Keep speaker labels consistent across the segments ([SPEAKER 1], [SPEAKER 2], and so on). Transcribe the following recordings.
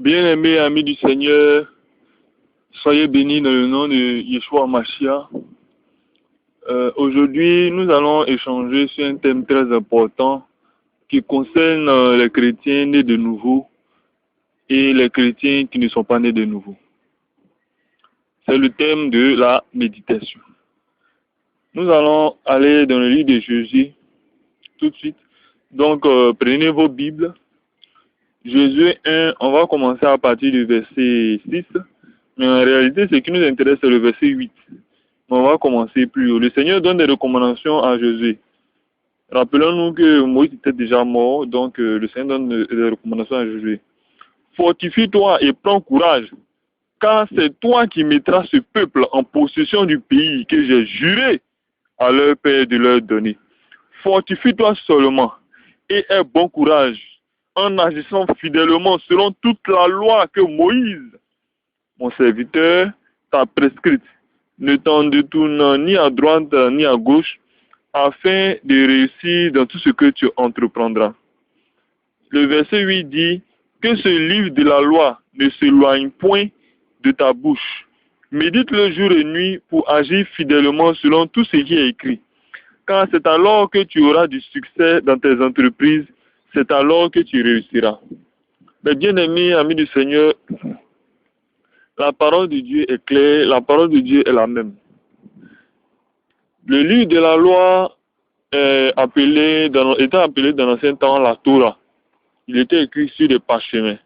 [SPEAKER 1] Bien-aimés amis du Seigneur, soyez bénis dans le nom de Yeshua Mashiach. Aujourd'hui, nous allons échanger sur un thème très important qui concerne les chrétiens nés de nouveau et les chrétiens qui ne sont pas nés de nouveau. C'est le thème de la méditation. Nous allons aller dans le livre de Jésus tout de suite. Donc, prenez vos Bibles. Jésus 1, on va commencer à partir du verset 6. Mais en réalité, ce qui nous intéresse, c'est le verset 8. On va commencer plus haut. Le Seigneur donne des recommandations à Jésus. Rappelons-nous que Moïse était déjà mort, donc le Seigneur donne des recommandations à Jésus. Fortifie-toi et prends courage, car c'est toi qui mettras ce peuple en possession du pays que j'ai juré à leur père de leur donner. Fortifie-toi seulement et aie bon courage en agissant fidèlement selon toute la loi que Moïse, mon serviteur, t'a prescrite. Ne t'en détourne ni à droite ni à gauche, afin de réussir dans tout ce que tu entreprendras. Le verset 8 dit que ce livre de la loi ne s'éloigne point de ta bouche. Médite-le jour et nuit pour agir fidèlement selon tout ce qui est écrit. Car c'est alors que tu auras du succès dans tes entreprises, c'est alors que tu réussiras. Mais bien-aimés, amis du Seigneur, la parole de Dieu est claire, la parole de Dieu est la même. Le livre de la loi était appelé dans l'ancien temps la Torah. Il était écrit sur des parchemins.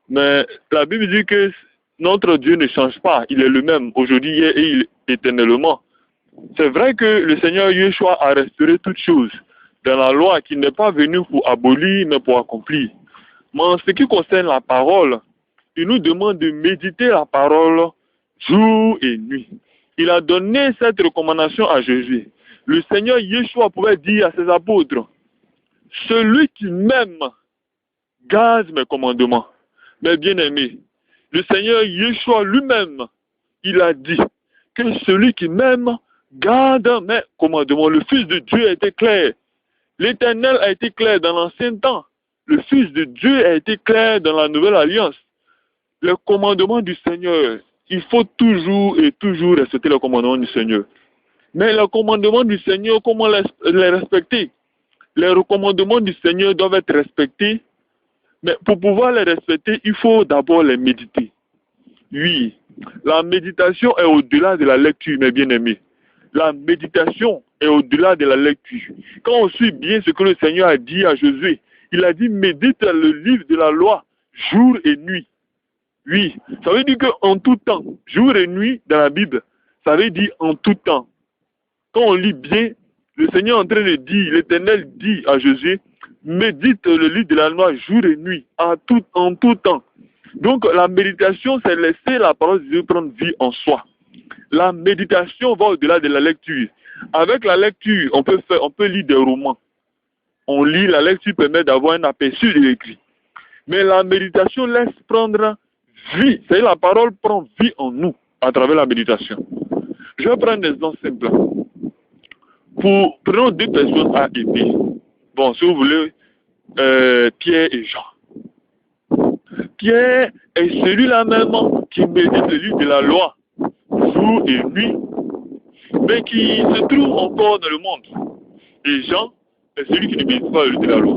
[SPEAKER 1] Mais la Bible dit que notre Dieu ne change pas, il est le même, aujourd'hui, hier et éternellement. C'est vrai que le Seigneur Yeshua a restauré toutes choses dans la loi qui n'est pas venu pour abolir, mais pour accomplir. Mais en ce qui concerne la parole, il nous demande de méditer la parole jour et nuit. Il a donné cette recommandation à Jésus. Le Seigneur Yeshua pouvait dire à ses apôtres, « Celui qui m'aime garde mes commandements. » Mais bien aimé, le Seigneur Yeshua lui-même, il a dit que celui qui m'aime garde mes commandements. Le Fils de Dieu a été clair. L'Éternel a été clair dans l'ancien temps. Le Fils de Dieu a été clair dans la nouvelle alliance. Le commandement du Seigneur, il faut toujours et toujours respecter le commandement du Seigneur. Mais le commandement du Seigneur, comment les respecter? Les recommandements du Seigneur doivent être respectés. Mais pour pouvoir les respecter, il faut d'abord les méditer. Oui, la méditation est au-delà de la lecture, mes bien-aimés. La méditation est au-delà de la lecture. Quand on suit bien ce que le Seigneur a dit à Josué, il a dit médite le livre de la loi jour et nuit. Oui, ça veut dire qu'en tout temps, jour et nuit dans la Bible, ça veut dire en tout temps. Quand on lit bien, le Seigneur est en train de dire, l'Éternel dit à Jésus, médite le livre de la loi jour et nuit, en tout temps. Donc la méditation, c'est laisser la parole de Dieu prendre vie en soi. La méditation va au-delà de la lecture. Avec la lecture, on peut lire des romans. On lit, la lecture permet d'avoir un aperçu de l'écrit. Mais la méditation laisse prendre vie. C'est-à-dire la parole prend vie en nous à travers la méditation. Je vais prendre des exemples simples. Prenons deux personnes à aimer. Bon, si vous voulez, Pierre et Jean. Pierre est celui-là même qui médite le livre de la loi jour et nuit, mais qui se trouve encore dans le monde. Et Jean est celui qui ne médite pas le livre de la loi.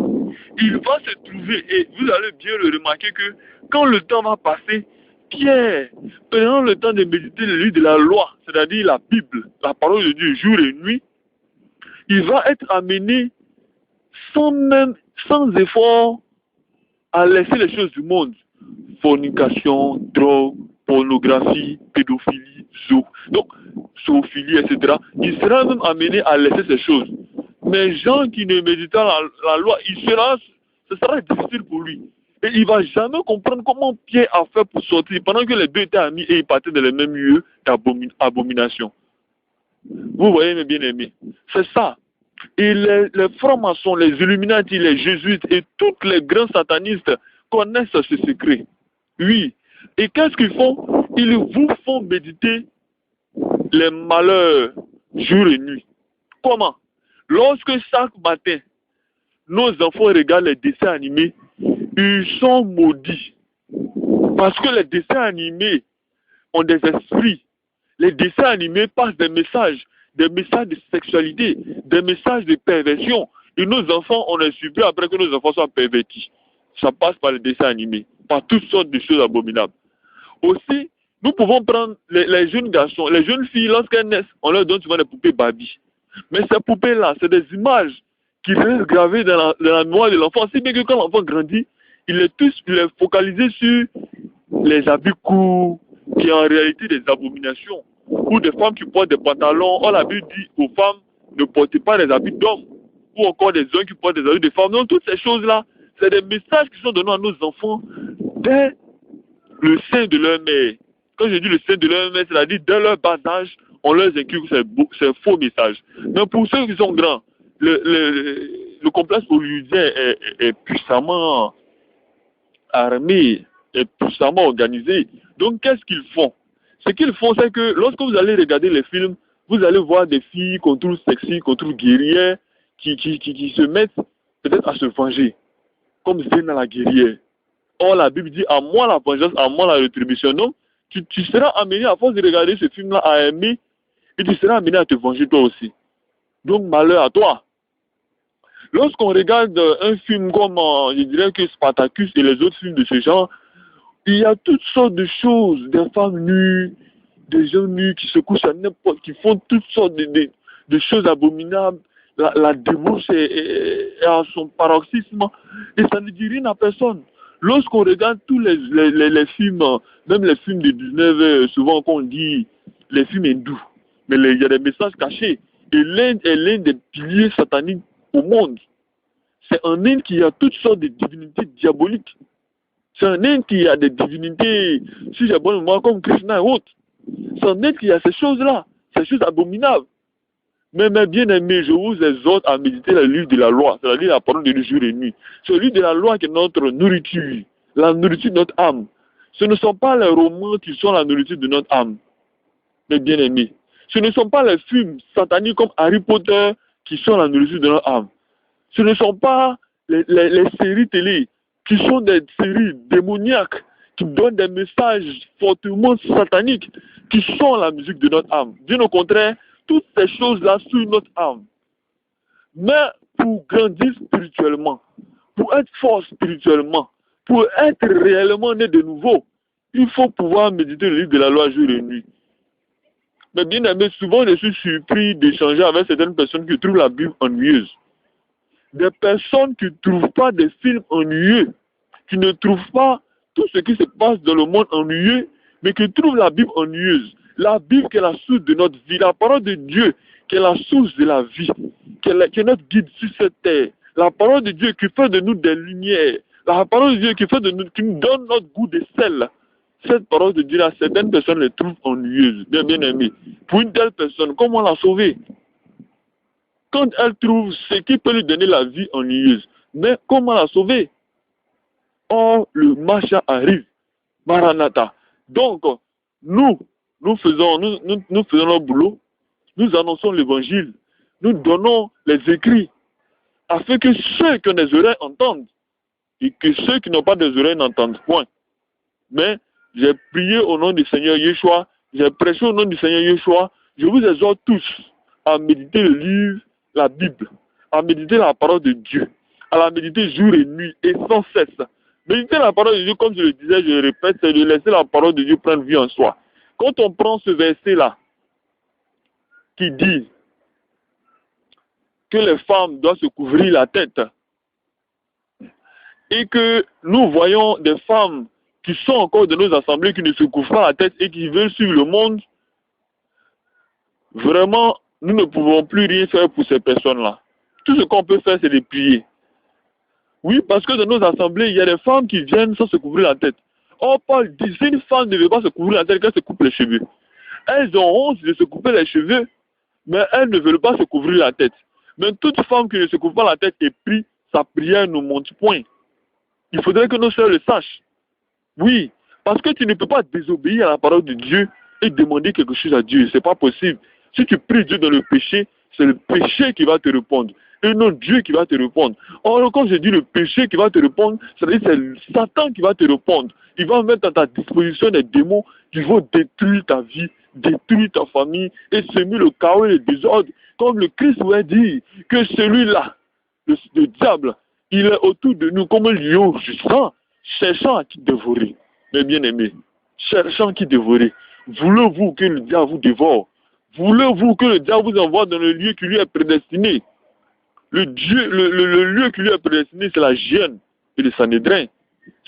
[SPEAKER 1] Il va se trouver, et vous allez bien le remarquer que quand le temps va passer, Pierre, prenant le temps de méditer le livre de la loi, c'est-à-dire la Bible, la parole de Dieu jour et nuit, il va être amené sans effort à laisser les choses du monde. Fornication, drogue, pornographie, pédophilie, zoophilie, etc. Il sera même amené à laisser ces choses. Mais Jean qui ne médite pas la loi, ce sera difficile pour lui. Et il ne va jamais comprendre comment Pierre a fait pour sortir pendant que les deux étaient amis et ils partaient dans les mêmes lieux d'abomination. Vous voyez mes bien-aimés, c'est ça. Et les francs-maçons, les Illuminati, les jésuites et tous les grands satanistes connaissent ce secret. Oui. Et qu'est-ce qu'ils font? Ils vous font méditer les malheurs jour et nuit. Comment? Lorsque chaque matin, nos enfants regardent les dessins animés, ils sont maudits. Parce que les dessins animés ont des esprits. Les dessins animés passent des messages de sexualité, des messages de perversion. Et nos enfants, on est surpris après que nos enfants soient pervertis. Ça passe par les dessins animés, par toutes sortes de choses abominables. Aussi, nous pouvons prendre les jeunes garçons, les jeunes filles, lorsqu'elles naissent, on leur donne souvent des poupées Barbie. Mais ces poupées-là, c'est des images qui restent gravées dans la mémoire de l'enfant. Si bien que quand l'enfant grandit, il est focalisé sur les habits courts, qui en réalité des abominations. Ou des femmes qui portent des pantalons. On la Bible dit aux femmes, ne portez pas des habits d'hommes. Ou encore des hommes qui portent des habits de femmes. Donc toutes ces choses-là, c'est des messages qui sont donnés à nos enfants dès le sein de leur mère. Quand je dis le sein de leur mère, c'est-à-dire dès leur bas âge, on leur inculque ces faux messages. Mais pour ceux qui sont grands, le complexe hollywoodien est puissamment armé, est puissamment organisé. Donc qu'est-ce qu'ils font? Ce qu'ils font, c'est que lorsque vous allez regarder les films, vous allez voir des filles qu'on trouve sexy, qu'on trouve guerrières, qui se mettent peut-être à se venger, comme Zéna la guerrière. Or, la Bible dit, à moi la vengeance, à moi la rétribution. Donc, tu seras amené, à force de regarder ce film-là, à aimer, et tu seras amené à te venger toi aussi. Donc, malheur à toi. Lorsqu'on regarde un film comme, je dirais que Spartacus et les autres films de ce genre, il y a toutes sortes de choses, des femmes nues, des gens nus qui se couchent à n'importe, qui font toutes sortes de choses abominables. La démence est à son paroxysme et ça ne dit rien à personne. Lorsqu'on regarde tous les films, même les films de 19, souvent qu'on dit les films hindous, mais il y a des messages cachés. Et l'Inde est l'un des piliers sataniques au monde. C'est en Inde qu'il y a toutes sortes de divinités diaboliques. C'est en Inde qu'il y a des divinités, si j'ai bonne mémoire, comme Krishna et autres. C'est en Inde qu'il y a ces choses-là, ces choses abominables. Mais mes bien-aimés, je vous exhorte à méditer le livre de la loi, c'est-à-dire la parole de Dieu jour et nuit. C'est le livre de la loi qui est notre nourriture, la nourriture de notre âme. Ce ne sont pas les romans qui sont la nourriture de notre âme, mes bien-aimés. Ce ne sont pas les films sataniques comme Harry Potter qui sont la nourriture de notre âme. Ce ne sont pas les séries télé qui sont des séries démoniaques, qui donnent des messages fortement sataniques, qui sont la musique de notre âme. Bien au contraire, toutes ces choses-là sont notre âme. Mais pour grandir spirituellement, pour être fort spirituellement, pour être réellement né de nouveau, il faut pouvoir méditer le livre de la loi jour et nuit. Mais bien aimé, souvent je suis surpris d'échanger avec certaines personnes qui trouvent la Bible ennuyeuse. Des personnes qui ne trouvent pas des films ennuyeux, qui ne trouvent pas tout ce qui se passe dans le monde ennuyeux, mais qui trouvent la Bible ennuyeuse. La Bible qui est la source de notre vie, la parole de Dieu qui est la source de la vie, qui est notre guide sur cette terre. La parole de Dieu qui fait de nous des lumières, la parole de Dieu qui nous donne notre goût de sel. Cette parole de Dieu-là, certaines personnes les trouvent ennuyeuses, bien aimées. Pour une telle personne, comment la sauver? Quand elle trouve ce qui peut lui donner la vie ennuyeuse, mais comment la sauver? Or, le Mashiach arrive, Maranatha. Donc, nous faisons notre boulot, nous annonçons l'évangile, nous donnons les écrits, afin que ceux qui ont des oreilles entendent, et que ceux qui n'ont pas des oreilles n'entendent point. Mais j'ai prié au nom du Seigneur Yeshua, j'ai prêché au nom du Seigneur Yeshua, je vous exhorte tous à méditer le livre, la Bible, à méditer la parole de Dieu, à la méditer jour et nuit, et sans cesse. Méditer la parole de Dieu, comme je le disais, je le répète, c'est de laisser la parole de Dieu prendre vie en soi. Quand on prend ce verset-là, qui dit que les femmes doivent se couvrir la tête, et que nous voyons des femmes qui sont encore dans nos assemblées, qui ne se couvrent pas la tête et qui veulent suivre le monde, vraiment, nous ne pouvons plus rien faire pour ces personnes-là. Tout ce qu'on peut faire, c'est de prier. Oui, parce que dans nos assemblées, il y a des femmes qui viennent sans se couvrir la tête. Or, Paul dit, si une femme ne veut pas se couvrir la tête, qu'elle se coupe les cheveux. Elles ont honte de se couper les cheveux, mais elles ne veulent pas se couvrir la tête. Mais toute femme qui ne se couvre pas la tête et prie, sa prière ne monte point. Il faudrait que nos sœurs le sachent. Oui, parce que tu ne peux pas désobéir à la parole de Dieu et demander quelque chose à Dieu. Ce n'est pas possible. Si tu pries Dieu dans le péché, c'est le péché qui va te répondre. Et non Dieu qui va te répondre. Or, quand je dis le péché qui va te répondre, c'est Satan qui va te répondre. Il va mettre à ta disposition des démons qui vont détruire ta vie, détruire ta famille et semer le chaos et le désordre. Comme le Christ vous a dit que celui-là, le diable, il est autour de nous comme un lion rugissant, cherchant à qui dévorer. Mes bien-aimés, cherchant à qui dévorer. Voulez-vous que le diable vous dévore? Voulez-vous que le diable vous envoie dans le lieu qui lui est prédestiné? Le lieu qui lui est prédestiné, c'est la Gienne et le Sanhédrin.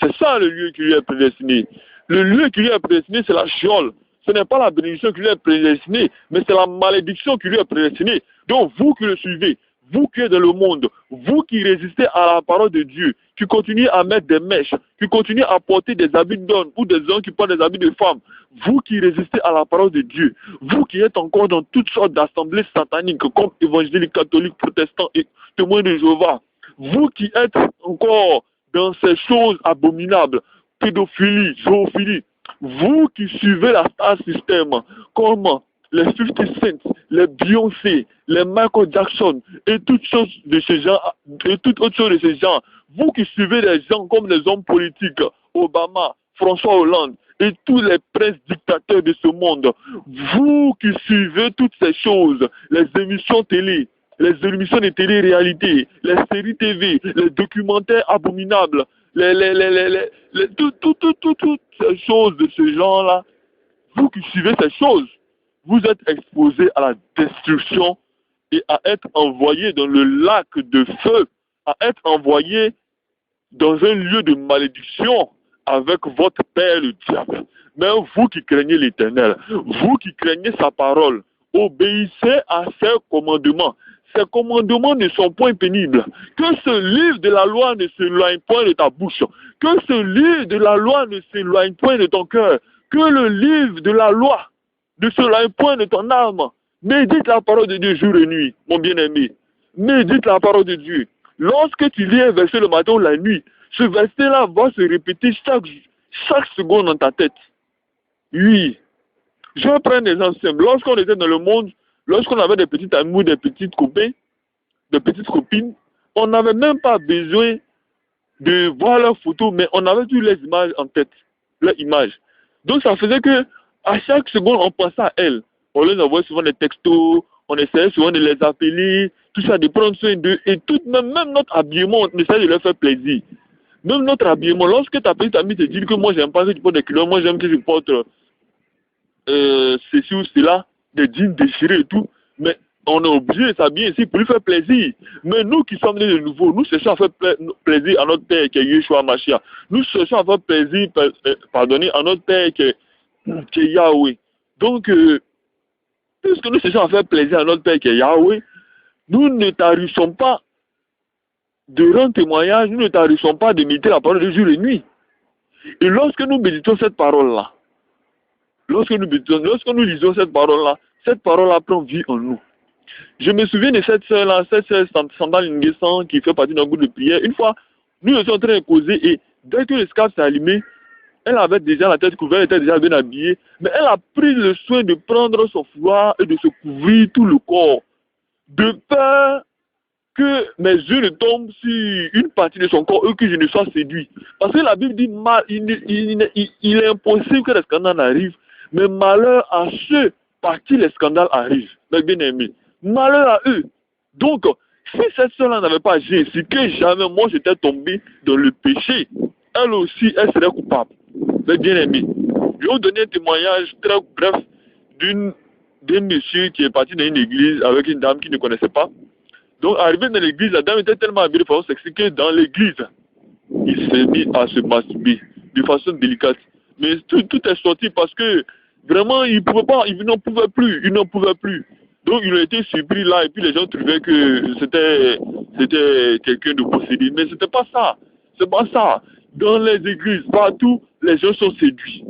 [SPEAKER 1] C'est ça le lieu qui lui est prédestiné. Le lieu qui lui est prédestiné, c'est la Sheol. Ce n'est pas la bénédiction qui lui est prédestinée, mais c'est la malédiction qui lui est prédestinée. Donc vous qui le suivez, vous qui êtes dans le monde, vous qui résistez à la parole de Dieu, qui continuez à mettre des mèches, qui continuez à porter des habits d'hommes ou des hommes qui portent des habits de femmes, vous qui résistez à la parole de Dieu, vous qui êtes encore dans toutes sortes d'assemblées sataniques comme évangéliques, catholiques, protestants et témoins de Jéhovah, vous qui êtes encore dans ces choses abominables, pédophilie, zoophilie, vous qui suivez la star system comme les 50 Cent, les Beyoncé, les Michael Jackson et toutes choses de ces gens, et toutes autres choses de ces gens, vous qui suivez des gens comme les hommes politiques, Obama, François Hollande et tous les princes dictateurs de ce monde, vous qui suivez toutes ces choses, les émissions télé, les émissions de télé-réalité, les séries TV, les documentaires abominables, toutes ces choses de ce genre-là, vous qui suivez ces choses, vous êtes exposés à la destruction et à être envoyés dans le lac de feu, à être envoyés dans un lieu de malédiction avec votre père le diable. Mais vous qui craignez l'Éternel, vous qui craignez sa parole, obéissez à ses commandements. Ces commandements ne sont point pénibles. Que ce livre de la loi ne s'éloigne point de ta bouche. Que ce livre de la loi ne s'éloigne point de ton cœur. Que le livre de la loi ne s'éloigne point de ton âme. Médite la parole de Dieu jour et nuit, mon bien-aimé. Médite la parole de Dieu. Lorsque tu lis un verset le matin ou la nuit, ce verset-là va se répéter chaque seconde dans ta tête. Oui. Je vais prendre des exemples simples. Lorsqu'on était dans le monde, lorsqu'on avait des petits amours, des petites copains, des petites copines, on n'avait même pas besoin de voir leurs photos, mais on avait toutes les images en tête, leurs images. Donc ça faisait que à chaque seconde, on pensait à elles. On les envoyait souvent des textos, on essayait souvent de les appeler, tout ça, de prendre soin d'eux. Et tout, même notre habillement, on essayait de leur faire plaisir. Même notre habillement, lorsque ta petite amie te dit que moi j'aime pas que tu portes des culottes, moi j'aime que tu portes ceci ou cela, des jeans déchirés et tout, mais on est obligé de s'habiller ici pour lui faire plaisir. Mais nous qui sommes nés de nouveau, nous cherchons à faire plaisir à notre Père qui est Yeshua Mashiach. Nous cherchons à faire plaisir, à notre Père qui est Yahweh. Donc, puisque nous cherchons à faire plaisir à notre Père qui est Yahweh, nous ne tarissons pas de rendre témoignage, nous ne tarissons pas de méditer la parole de jour et nuit. Et lorsque nous méditons cette parole-là, lorsque nous lisons cette parole-là prend vie en nous. Je me souviens de cette sœur-là, cette sœur Sandal Nguessan qui fait partie d'un groupe de prière. Une fois, nous étions en train de causer et dès que le scarf s'est allumé, elle avait déjà la tête couverte, elle était déjà bien habillée, mais elle a pris le soin de prendre son foulard et de se couvrir tout le corps, de peur que mes yeux ne tombent sur une partie de son corps et que je ne sois séduit. Parce que la Bible dit, il est impossible que les scandales arrivent, mais malheur à ceux par qui les scandales arrivent, mes bien-aimés. Malheur à eux. Donc, si cette soeur-là n'avait pas agi ainsi, que jamais moi j'étais tombé dans le péché, elle aussi, elle serait coupable. Mes bien-aimés. Je vais vous donner un témoignage très bref d'un monsieur qui est parti dans une église avec une dame qu'il ne connaissait pas. Donc, arrivé dans l'église, la dame était tellement habillée de façon sexy que dans l'église, il s'est mis à se masturber de façon délicate. Mais tout est sorti parce que vraiment, il n'en pouvait plus. Donc, il a été surpris là et puis les gens trouvaient que c'était quelqu'un de possédé. Mais c'était pas ça. C'est pas ça. Dans les églises, partout, les gens sont séduits.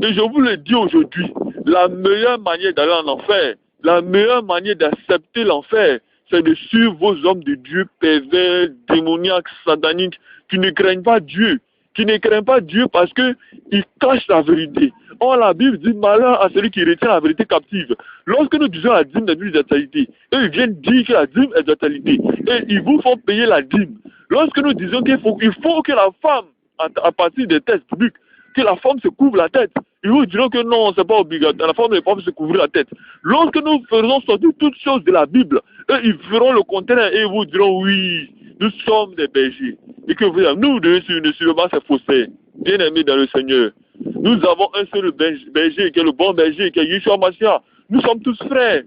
[SPEAKER 1] Et je vous le dis aujourd'hui, la meilleure manière d'aller en enfer, la meilleure manière d'accepter l'enfer, c'est de suivre vos hommes de Dieu pervers, démoniaques, sataniques, qui ne craignent pas Dieu. Qui ne craignent pas Dieu parce qu'ils cachent la vérité. Or, la Bible dit malheur à celui qui retient la vérité captive. Lorsque nous disons la dîme des d'actualité, eux ils viennent dire que la dîme est d'actualité. Et ils vous font payer la dîme. Lorsque nous disons qu'il faut que la femme, à partir des tests publics, que la femme se couvre la tête, ils vous diront que non, c'est pas obligatoire. La femme n'est pas se couvrir la tête. Lorsque nous faisons sortir toutes choses de la Bible, eux ils feront le contraire et ils vous diront oui, nous sommes des bergers. Et que nous ne suivons pas ces faussaires. Bien-aimés dans le Seigneur. Nous avons un seul berger, qui est le bon berger, qui est Yeshua Mashiach. Nous sommes tous frères.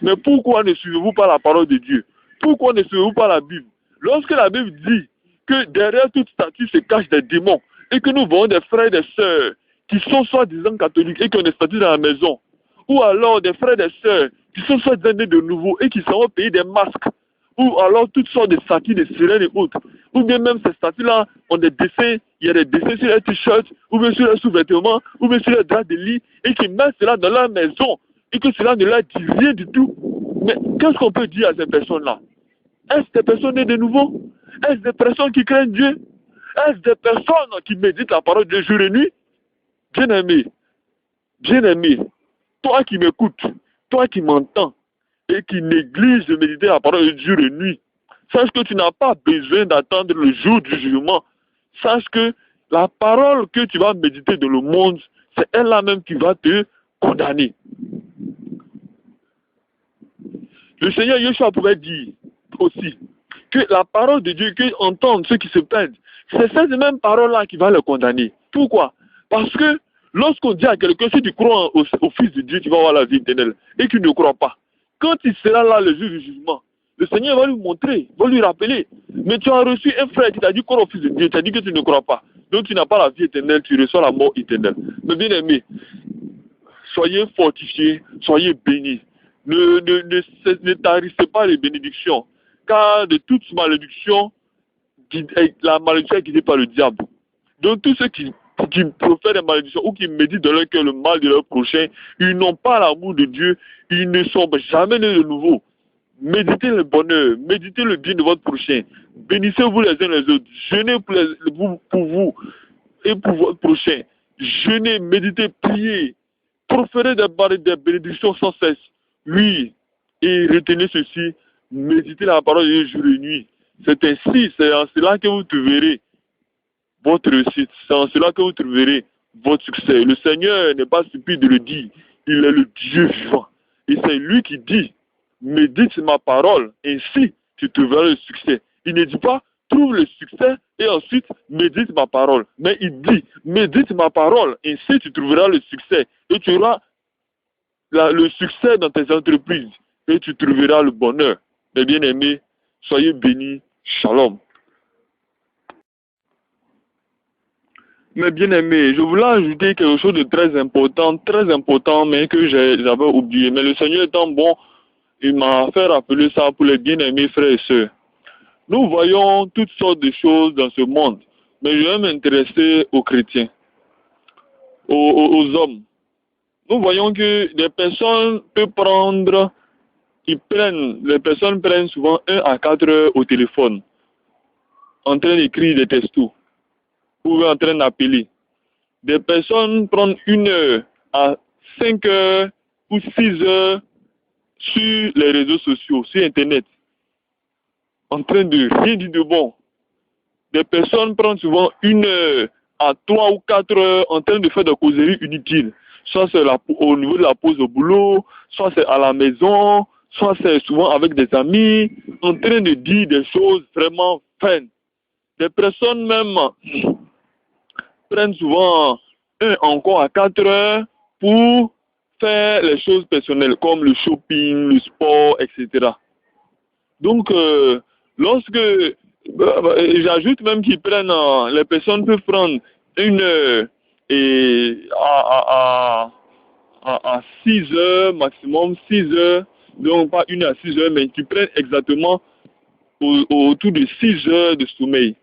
[SPEAKER 1] Mais pourquoi ne suivez-vous pas la parole de Dieu? Pourquoi ne suivez-vous pas la Bible? Lorsque la Bible dit que derrière toute statue se cachent des démons, et que nous voyons des frères et des sœurs qui sont soi-disant catholiques et qui ont des statues dans la maison, ou alors des frères et des sœurs qui sont soi-disant nés de nouveau et qui savent payer des masques, ou alors toutes sortes de statues, de sirènes et autres, ou bien même ces statues-là ont des dessins, il y a des dessins sur les t-shirts, ou bien sur les sous-vêtements, ou bien sur les draps de lit, et qui mettent cela dans leur maison, et que cela ne leur dit rien du tout. Mais qu'est-ce qu'on peut dire à ces personnes-là? Est-ce des personnes nées de nouveau? Est-ce des personnes qui craignent Dieu? Est-ce des personnes qui méditent la parole de jour et nuit? Bien-aimé, bien-aimé, toi qui m'écoutes, toi qui m'entends, et qui néglige de méditer la parole de jour et nuit, sache que tu n'as pas besoin d'attendre le jour du jugement. Sache que la parole que tu vas méditer dans le monde, c'est elle-là même qui va te condamner. Le Seigneur Yeshua pouvait dire aussi que la parole de Dieu, que entendent ceux qui se perdent, c'est cette même parole-là qui va le condamner. Pourquoi? Parce que lorsqu'on dit à quelqu'un, si tu crois au Fils de Dieu, tu vas avoir la vie éternelle, et qu'il ne croit pas, quand il sera là le jour du jugement, le Seigneur va lui montrer, va lui rappeler. Mais tu as reçu un frère qui t'a dit crois au Fils de Dieu, tu as dit que tu ne crois pas. Donc tu n'as pas la vie éternelle, tu reçois la mort éternelle. Mais bien aimé, soyez fortifiés, soyez bénis. Ne tarissez pas les bénédictions. Car de toute malédiction, la malédiction est guidée par le diable. Donc tous ceux qui profèrent des malédictions ou qui méditent dans leur cœur le mal de leur prochain, ils n'ont pas l'amour de Dieu, ils ne sont jamais nés de nouveau. Méditez le bonheur, méditez le bien de votre prochain. Bénissez-vous les uns les autres. Jeûnez pour vous et pour votre prochain. Jeûnez, méditez, priez. Proférez des bénédictions sans cesse. Oui, et retenez ceci, méditez la parole de Dieu jour et nuit. C'est ainsi, c'est en cela que vous trouverez votre réussite. C'est en cela que vous trouverez votre succès. Le Seigneur n'est pas stupide de le dire. Il est le Dieu vivant. Et c'est lui qui dit, médite ma parole, ainsi tu trouveras le succès. Il ne dit pas, trouve le succès et ensuite médite ma parole. Mais il dit, médite ma parole, ainsi tu trouveras le succès. Et tu auras le succès dans tes entreprises. Et tu trouveras le bonheur. Mes bien-aimés, soyez bénis. Shalom. Mes bien-aimés, je voulais ajouter quelque chose de très important, mais que j'avais oublié. Mais le Seigneur étant bon, il m'a fait rappeler ça pour les bien-aimés frères et sœurs. Nous voyons toutes sortes de choses dans ce monde, mais je vais m'intéresser aux chrétiens, aux hommes. Nous voyons que des personnes peuvent prendre, les personnes prennent souvent 1 à 4 heures au téléphone, en train d'écrire des textos, ou en train d'appeler. Des personnes prennent 1 heure à 5 heures ou 6 heures sur les réseaux sociaux, sur Internet, en train de rien dire de bon. Des personnes prennent souvent 1 heure à 3 ou 4 heures en train de faire des causeries inutiles. Soit c'est au niveau de la pause au boulot, soit c'est à la maison, soit c'est souvent avec des amis, en train de dire des choses vraiment vaines. Des personnes même prennent souvent 1 encore à 4 heures pour faire les choses personnelles comme le shopping, le sport, etc. Donc, lorsque, j'ajoute même qu'ils prennent, les personnes peuvent prendre 1 heure et à 6 heures, maximum 6 heures, donc pas 1 heure à 6 heures, mais qui prennent exactement autour de 6 heures de sommeil.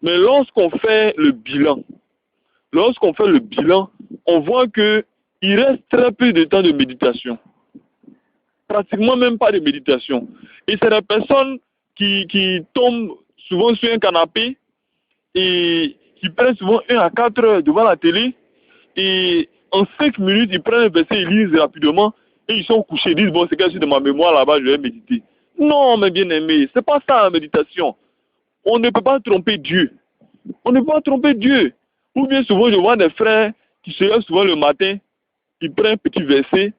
[SPEAKER 1] Mais lorsqu'on fait le bilan, on voit que il reste très peu de temps de méditation. Pratiquement même pas de méditation. Et c'est des personnes qui tombent souvent sur un canapé et qui prennent souvent 1 à 4 heures devant la télé Et en 5 minutes, ils prennent un verset, ils lisent rapidement, et ils sont couchés, ils disent, bon, c'est quelque chose de ma mémoire là-bas, je vais méditer. Non, mes bien-aimés, c'est pas ça la méditation. On ne peut pas tromper Dieu. On ne peut pas tromper Dieu. Ou bien souvent, je vois des frères qui se lèvent souvent le matin, ils prennent un petit verset.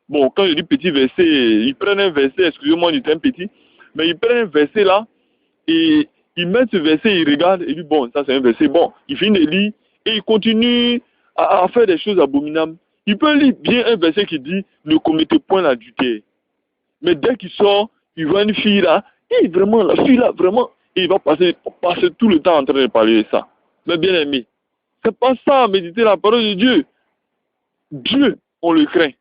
[SPEAKER 1] Bon, quand je dis petit verset, ils prennent un verset, excusez-moi du terme petit, mais ils prennent un verset là, et ils mettent ce verset, ils regardent, et ils disent, bon, ça c'est un verset, bon, ils finissent de lire, et ils continuent à faire des choses abominables. Il peut lire bien un verset qui dit, ne commettez point l'adultère. Mais dès qu'il sort, il voit une fille là, et vraiment, la fille là, vraiment, et il va passer tout le temps en train de parler de ça. Mais bien aimé, c'est pas ça, méditer la parole de Dieu. Dieu, on le craint.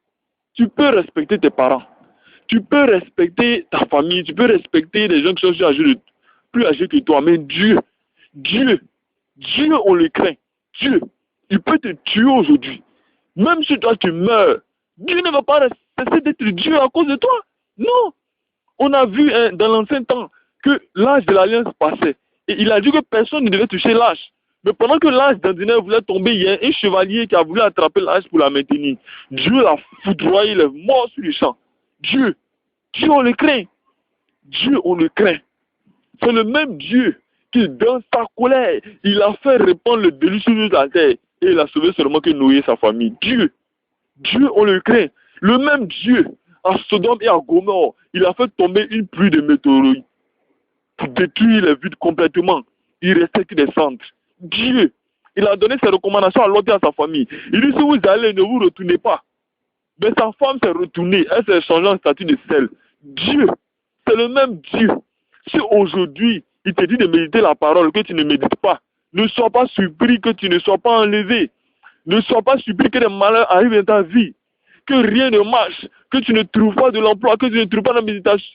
[SPEAKER 1] Tu peux respecter tes parents. Tu peux respecter ta famille. Tu peux respecter les gens qui sont plus âgés que toi. Mais Dieu, on le craint. Dieu, il peut te tuer aujourd'hui. Même si toi tu meurs, Dieu ne va pas cesser d'être Dieu à cause de toi. Non. On a vu dans l'ancien temps que l'âge de l'alliance passait. Et il a dit que personne ne devait toucher l'âge. Mais pendant que l'âge d'ordinaire voulait tomber, il y a un chevalier qui a voulu attraper l'âge pour la maintenir. Dieu l'a foudroyé, il est mort sur le champ. Dieu, on le craint. Dieu, on le craint. C'est le même Dieu qui, dans sa colère, il a fait répandre le déluge sur la terre. Et il a sauvé seulement que Noé et sa famille. Dieu, on le craint. Le même Dieu, à Sodome et à Gomorrhe, il a fait tomber une pluie de météorites pour détruire les villes complètement. Il restait que des cendres. Dieu, il a donné ses recommandations à Lot et à sa famille. Il dit, si vous allez, ne vous retournez pas. Mais sa femme s'est retournée, elle s'est changée en statut de sel. Dieu, c'est le même Dieu. Si aujourd'hui, il te dit de méditer la parole, que tu ne médites pas, ne sois pas surpris que tu ne sois pas enlevé. Ne sois pas surpris que des malheurs arrivent dans ta vie. Que rien ne marche, que tu ne trouves pas de l'emploi, que tu ne trouves pas la méditation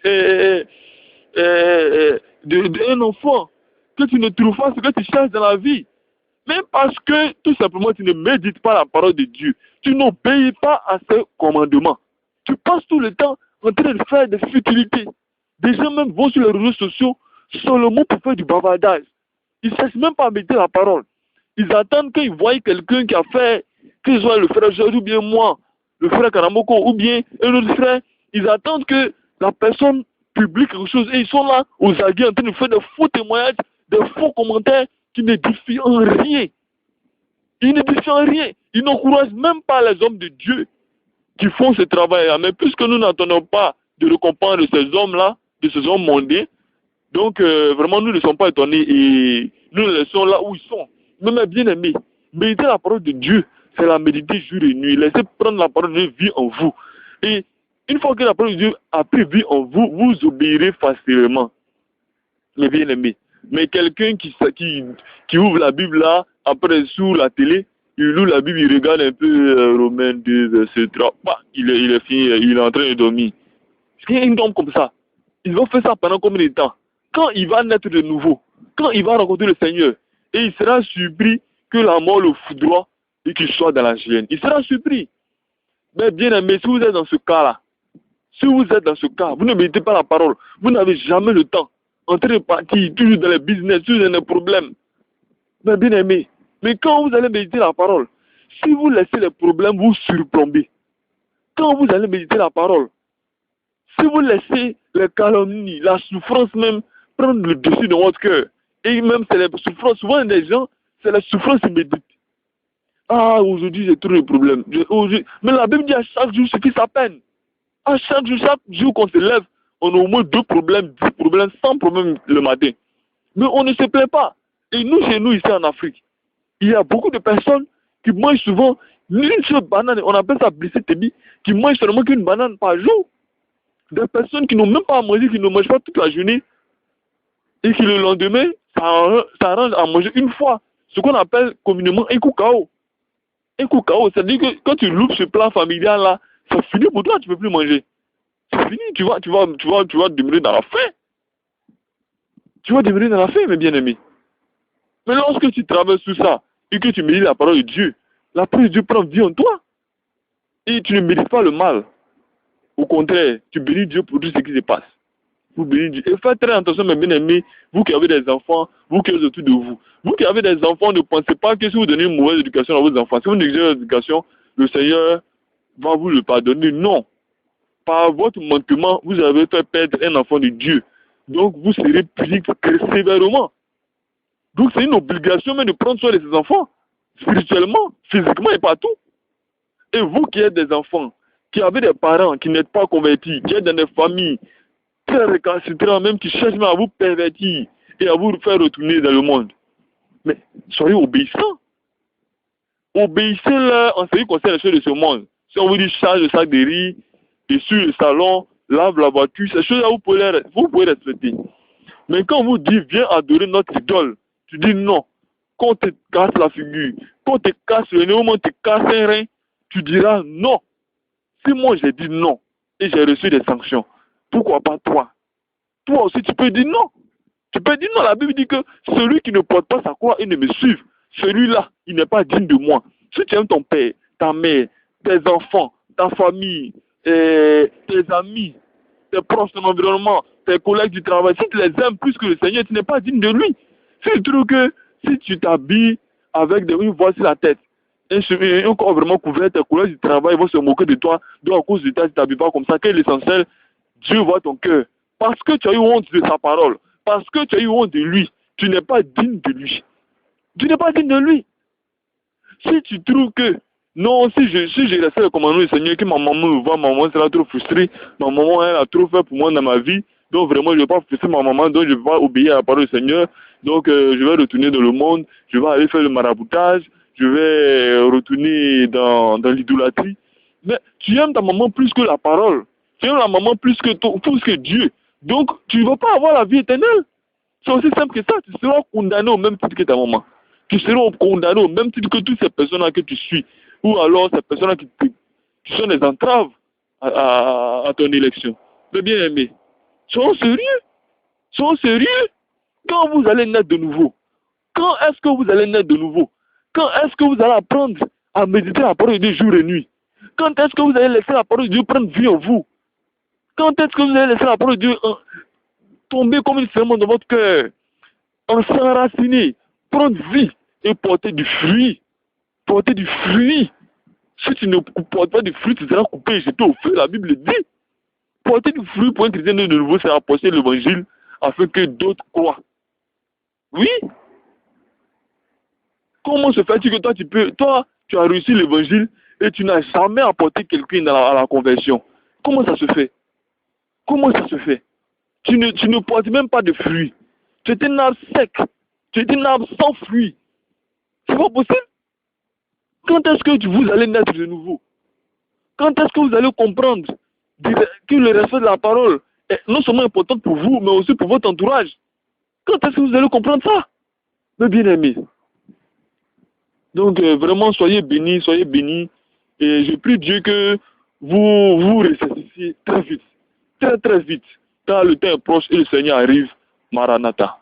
[SPEAKER 1] d'un enfant, que tu ne trouves pas ce que tu cherches dans la vie. Même parce que, tout simplement, tu ne médites pas la parole de Dieu. Tu n'obéis pas à ses commandements. Tu passes tout le temps en train de faire des futilités. Des gens même vont sur les réseaux sociaux seulement pour faire du bavardage. Ils ne cherchent même pas à méditer la parole. Ils attendent qu'ils voient quelqu'un qui a fait, que ce soit le frère Georges ou bien moi, le frère Karamoko ou bien un autre frère. Ils attendent que la personne publie quelque chose et ils sont là aux aguets en train de faire des faux témoignages, des faux commentaires qui n'édifient en rien. Ils n'édifient en rien. Ils n'encouragent même pas les hommes de Dieu qui font ce travail-là. Mais puisque nous n'attendons pas de récompense de ces hommes-là, de ces hommes mondains, donc vraiment nous ne sommes pas étonnés et nous les laissons là où ils sont. Mais mes bien-aimés, méditer la parole de Dieu, c'est la méditer jour et nuit. Laissez prendre la parole de Dieu vie en vous. Et une fois que la parole de Dieu a pris vie en vous, vous obéirez facilement. Mes bien-aimés. Mais quelqu'un qui ouvre la Bible là, après sous la télé, il loue la Bible, il regarde un peu Romains 2, verset 3, bah, il est fini, il est en train de dormir. C'est un homme comme ça. Il va faire ça pendant combien de temps? Quand il va naître de nouveau, quand il va rencontrer le Seigneur, et il sera surpris que la mort le foudroie et qu'il soit dans la gêne. Il sera surpris. Mais bien aimé, si vous êtes dans ce cas-là, vous ne méditez pas la parole, vous n'avez jamais le temps, en train de partir, toujours dans les business, toujours dans les problèmes. Mais bien aimé, mais quand vous allez méditer la parole, si vous laissez les problèmes vous surplomber, quand vous allez méditer la parole, si vous laissez les calomnies, la souffrance même prendre le dessus dans votre cœur, et même c'est les souffrances, souvent des gens, c'est la souffrance qui médite. Ah, aujourd'hui j'ai trop de problèmes. Mais la Bible dit à chaque jour ce qui sa peine. À chaque jour qu'on se lève, on a au moins 2 problèmes, 10 problèmes, 100 problèmes le matin. Mais on ne se plaît pas. Et nous, chez nous, ici en Afrique, il y a beaucoup de personnes qui mangent souvent une seule banane, on appelle ça blessé tébi, qui mangent seulement qu'une banane par jour. Des personnes qui n'ont même pas à manger, qui ne mangent pas toute la journée, et qui le lendemain, ça arrange à manger une fois. Ce qu'on appelle communément un koukao. Un koukao, c'est-à-dire que quand tu loupes ce plat familial-là, c'est fini pour toi, tu ne peux plus manger. C'est fini, tu vas demeurer dans la faim. Tu vas demeurer dans la faim, mes bien-aimés. Mais lorsque tu traverses tout ça, et que tu médites la parole de Dieu, la parole de Dieu prend vie en toi. Et tu ne médites pas le mal. Au contraire, tu bénis Dieu pour tout ce qui se passe. Vous bénissez Dieu. Et faites très attention, mes bien-aimés, vous qui avez des enfants, vous qui êtes autour de vous. Vous qui avez des enfants, ne pensez pas que si vous donnez une mauvaise éducation à vos enfants, si vous négligez l'éducation, le Seigneur va vous le pardonner. Non. Par votre manquement, vous avez fait perdre un enfant de Dieu. Donc, vous serez puni sévèrement. Donc, c'est une obligation même de prendre soin de ses enfants, spirituellement, physiquement et partout. Et vous qui êtes des enfants, qui avez des parents qui n'êtes pas convertis, qui êtes dans des familles très récalcitrantes, même qui cherchent même à vous pervertir et à vous faire retourner dans le monde. Mais soyez obéissants. Obéissez-leur en ce qui concerne les choses de ce monde. Si on vous dit charge le sac de riz, et sur le salon, lave la voiture, ces choses-là, vous pouvez respecter. Mais quand on vous dit, viens adorer notre idole, tu dis non. Quand on te casse la figure, quand on te casse le nez, on te casse un rein, tu diras non. Si moi j'ai dit non, et j'ai reçu des sanctions, pourquoi pas toi? Toi aussi, tu peux dire non. Tu peux dire non. La Bible dit que celui qui ne porte pas sa croix et ne me suive, celui-là, il n'est pas digne de moi. Si tu aimes ton père, ta mère, tes enfants, ta famille, tes amis, tes proches, ton environnement, tes collègues du travail, si tu les aimes plus que le Seigneur, tu n'es pas digne de lui. Si tu trouves que si tu t'habilles avec une voix sur la tête, un corps vraiment couvert, tes collègues du travail vont se moquer de toi, donc à cause de toi, tu ne t'habilles pas comme ça, quel est l'essentiel? Dieu voit ton cœur. Parce que tu as eu honte de sa parole, parce que tu as eu honte de lui, tu n'es pas digne de lui. Tu n'es pas digne de lui. Si tu trouves que, non, si je respecte le commandement du Seigneur, que ma maman me voit, ma maman sera trop frustrée, ma maman elle a trop fait pour moi dans ma vie, donc vraiment je ne vais pas frustrer ma maman, donc je ne vais pas obéir à la parole du Seigneur, donc je vais retourner dans le monde, je vais aller faire le maraboutage, je vais retourner dans l'idolâtrie. Mais tu aimes ta maman plus que la parole, tu aimes la maman plus que Dieu, donc tu ne vas pas avoir la vie éternelle. C'est aussi simple que ça, tu seras condamné au même titre que ta maman. Tu seras condamné au même titre que toutes ces personnes-là que tu suis. Ou alors ces personnes-là qui sont des entraves à ton élection. Mais bien aimé, soyons sérieux. Soyons sérieux. Quand vous allez naître de nouveau, quand est-ce que vous allez naître de nouveau? Quand est-ce que vous allez apprendre à méditer la parole de Dieu jour et nuit? Quand est-ce que vous allez laisser la parole de Dieu prendre vie en vous? Quand est-ce que vous allez laisser la parole de Dieu tomber comme une semence dans votre cœur, s'enraciner, prendre vie et porter du fruit? Porter du fruit. Si tu ne portes pas du fruit, tu seras coupé et jeté au feu, la Bible dit. Porter du fruit pour un chrétien de nouveau, c'est apporter l'évangile afin que d'autres croient. Oui. Comment se fait-il que toi, tu as réussi l'évangile et tu n'as jamais apporté quelqu'un à la conversion? Comment ça se fait? Comment ça se fait? Tu ne portes même pas de fruits. Tu es un arbre sec. Tu es un arbre sans fruits. C'est pas possible. Quand est-ce que vous allez naître de nouveau? Quand est-ce que vous allez comprendre que le respect de la parole est non seulement important pour vous, mais aussi pour votre entourage? Quand est-ce que vous allez comprendre ça? Mes bien-aimés. Donc, vraiment, soyez bénis. Et je prie Dieu que vous ressuscitiez très vite, très très vite, car le temps est proche et le Seigneur arrive. Maranatha.